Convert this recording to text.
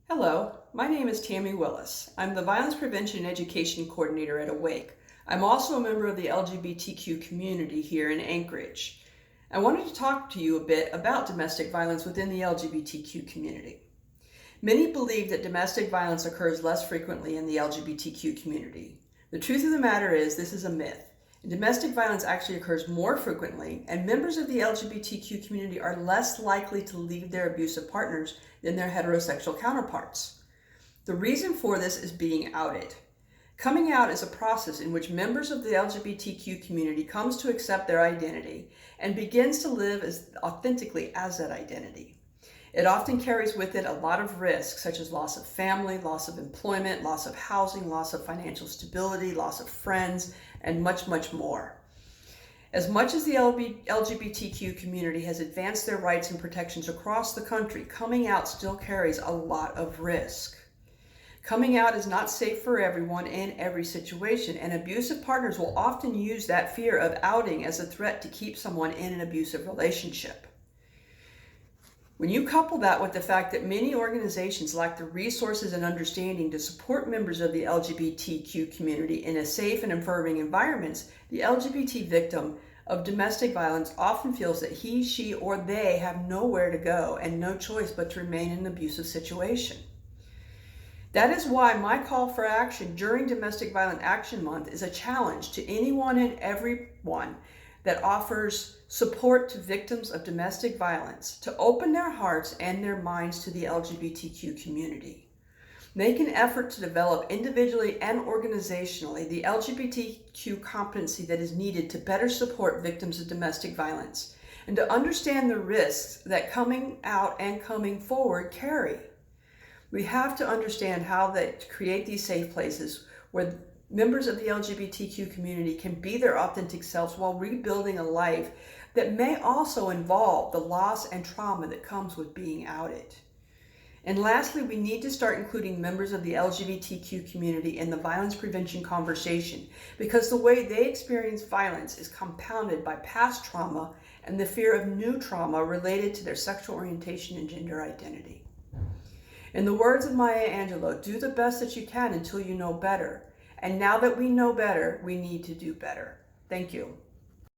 Hello, my name is Tammie Willis. I'm the Violence Prevention and Education Coordinator at Awake. I'm also a member of the LGBTQ community here in Anchorage. I wanted to talk to you a bit about domestic violence within the LGBTQ community. Many believe that domestic violence occurs less frequently in the LGBTQ community. The truth of the matter is this is a myth. Domestic violence actually occurs more frequently, and members of the LGBTQ community are less likely to leave their abusive partners than their heterosexual counterparts. The reason for this is being outed. Coming out is a process in which members of the LGBTQ community comes to accept their identity and begins to live authentically as that identity. It often carries with it a lot of risks, such as loss of family, loss of employment, loss of housing, loss of financial stability, loss of friends, and much, much more. As much as the LGBTQ community has advanced their rights and protections across the country, coming out still carries a lot of risk. Coming out is not safe for everyone in every situation, and abusive partners will often use that fear of outing as a threat to keep someone in an abusive relationship. When you couple that with the fact that many organizations lack the resources and understanding to support members of the LGBTQ community in a safe and affirming environments, the LGBT victim of domestic violence often feels that he, she, or they have nowhere to go and no choice but to remain in an abusive situation. That is why my call for action during Domestic Violence Action Month is a challenge to anyone and everyone that offers support to victims of domestic violence to open their hearts and their minds to the LGBTQ community. Make an effort to develop individually and organizationally the LGBTQ competency that is needed to better support victims of domestic violence and to understand the risks that coming out and coming forward carry. We have to understand how to create these safe places where members of the LGBTQ community can be their authentic selves while rebuilding a life that may also involve the loss and trauma that comes with being outed. And lastly, we need to start including members of the LGBTQ community in the violence prevention conversation because the way they experience violence is compounded by past trauma and the fear of new trauma related to their sexual orientation and gender identity. In the words of Maya Angelou, do the best that you can until you know better. And now that we know better, we need to do better. Thank you.